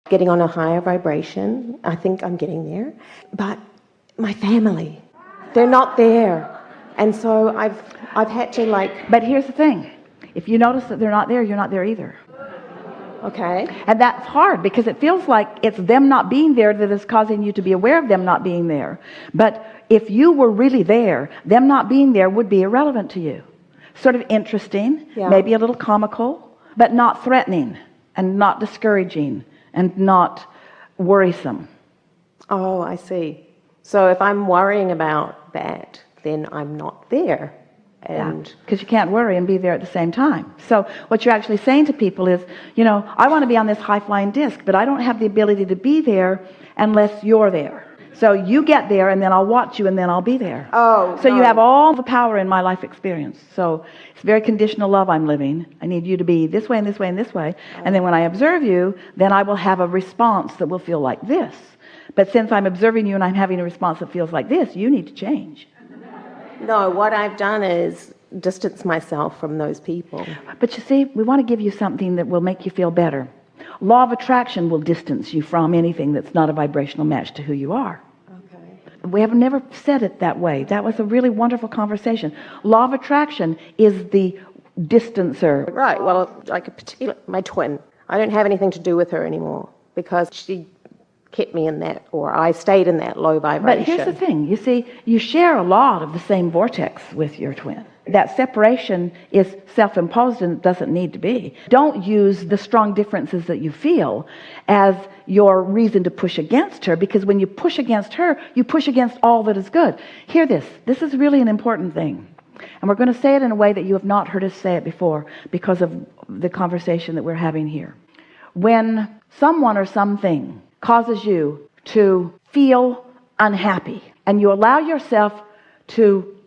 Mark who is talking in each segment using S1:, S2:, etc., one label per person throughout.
S1: getting on a higher vibration. I think I'm getting there. But my family, they're not there. And so I've had to
S2: But here's the thing. If you notice that they're not there, you're not there either.
S1: Okay.
S2: And that's hard because it feels like it's them not being there that is causing you to be aware of them not being there. But if you were really there, them not being there would be irrelevant to you. Sort of interesting, maybe a little comical, but not threatening and not discouraging and not worrisome.
S1: Oh, I see. So if I'm worrying about that, then I'm not there. And
S2: because you can't worry and be there at the same time. So what you're actually saying to people is, I want to be on this high-flying disc, but I don't have the ability to be there unless you're there. So you get there, and then I'll watch you, and then I'll be there.
S1: Oh,
S2: so you have all the power in my life experience. So it's very conditional love I'm living. I need you to be this way and this way and this way. And then when I observe you, then I will have a response that will feel like this. But since I'm observing you and I'm having a response that feels like this, you need to change.
S1: No, what I've done is distance myself from those people.
S2: But you see, we want to give you something that will make you feel better. Law of attraction will distance you from anything that's not a vibrational match to who you are. Okay. We have never said it that way. That was a really wonderful conversation. Law of attraction is the distancer.
S1: Right. Well, my twin. I don't have anything to do with her anymore because she kept me in that, or I stayed in that low vibration.
S2: But here's the thing. You see, you share a lot of the same vortex with your twin. That separation is self-imposed and it doesn't need to be. Don't use the strong differences that you feel as your reason to push against her, because when you push against her, you push against all that is good. Hear this. This is really an important thing. And we're going to say it in a way that you have not heard us say it before because of the conversation that we're having here. When someone or something causes you to feel unhappy, and you allow yourself to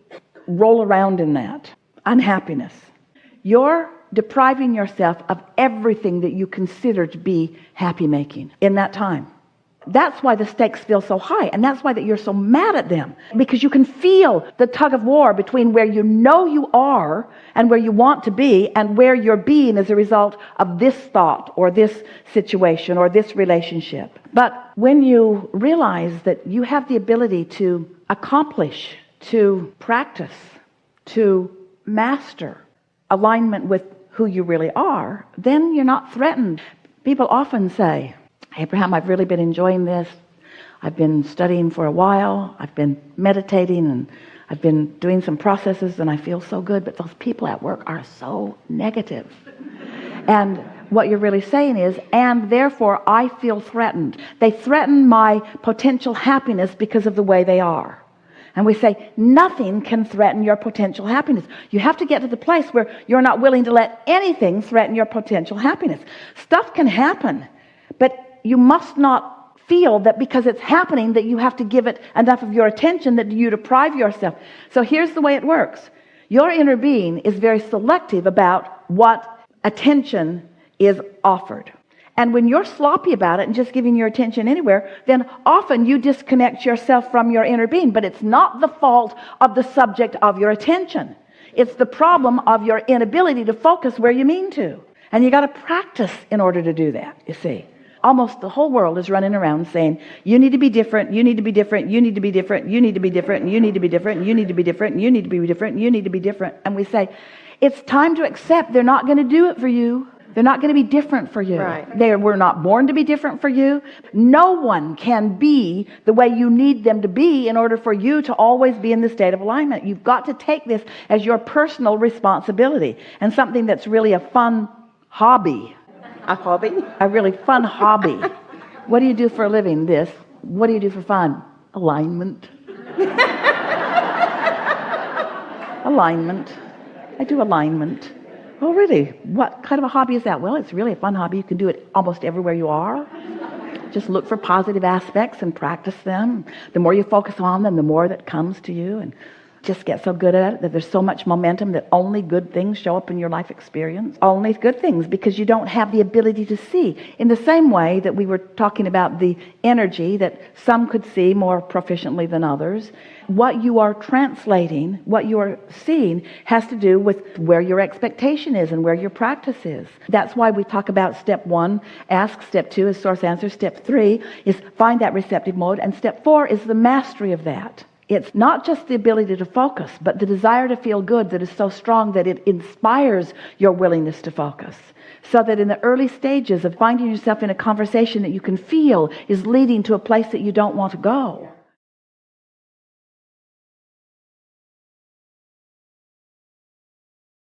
S2: roll around in that unhappiness, you're depriving yourself of everything that you consider to be happy making in that time. That's why the stakes feel so high, and that's why that you're so mad at them, because you can feel the tug of war between where you know you are and where you want to be and where you're being as a result of this thought or this situation or this relationship. But when you realize that you have the ability to accomplish, to practice, to master alignment with who you really are, then you're not threatened. People often say, Abraham, I've really been enjoying this. I've been studying for a while. I've been meditating and I've been doing some processes and I feel so good, but those people at work are so negative. And what you're really saying is, and therefore I feel threatened. They threaten my potential happiness because of the way they are. And we say, nothing can threaten your potential happiness. You have to get to the place where you're not willing to let anything threaten your potential happiness. Stuff can happen, but you must not feel that because it's happening that you have to give it enough of your attention that you deprive yourself. So here's the way it works. Your inner being is very selective about what attention is offered. And when you're sloppy about it and just giving your attention anywhere, then often you disconnect yourself from your inner being. But it's not the fault of the subject of your attention. It's the problem of your inability to focus where you mean to. And you got to practice in order to do that, you see. Almost the whole world is running around saying, you need to be different, you need to be different, you need to be different, you need to be different, you need to be different, you need to be different, you need to be different, you need to be different. And we say, it's time to accept they're not going to do it for you. They're not going to be different for you.
S1: Right.
S2: They were not born to be different for you. No one can be the way you need them to be in order for you to always be in the state of alignment. You've got to take this as your personal responsibility and something that's really a fun hobby.
S1: A hobby?
S2: A really fun hobby. What do you do for a living? This. What do you do for fun? Alignment. Alignment. I do alignment. Oh, really? What kind of a hobby is that? Well, it's really a fun hobby. You can do it almost everywhere you are. Just look for positive aspects and practice them. The more you focus on them, the more that comes to you. And just get so good at it that there's so much momentum that only good things show up in your life experience. Only good things, because you don't have the ability to see. In the same way that we were talking about the energy that some could see more proficiently than others, what you are translating, what you are seeing, has to do with where your expectation is and where your practice is. That's why we talk about step 1, ask. Step 2 is source answer. Step 3 is find that receptive mode. And step 4 is the mastery of that. It's not just the ability to focus, but the desire to feel good that is so strong that it inspires your willingness to focus. So that in the early stages of finding yourself in a conversation that you can feel is leading to a place that you don't want to go.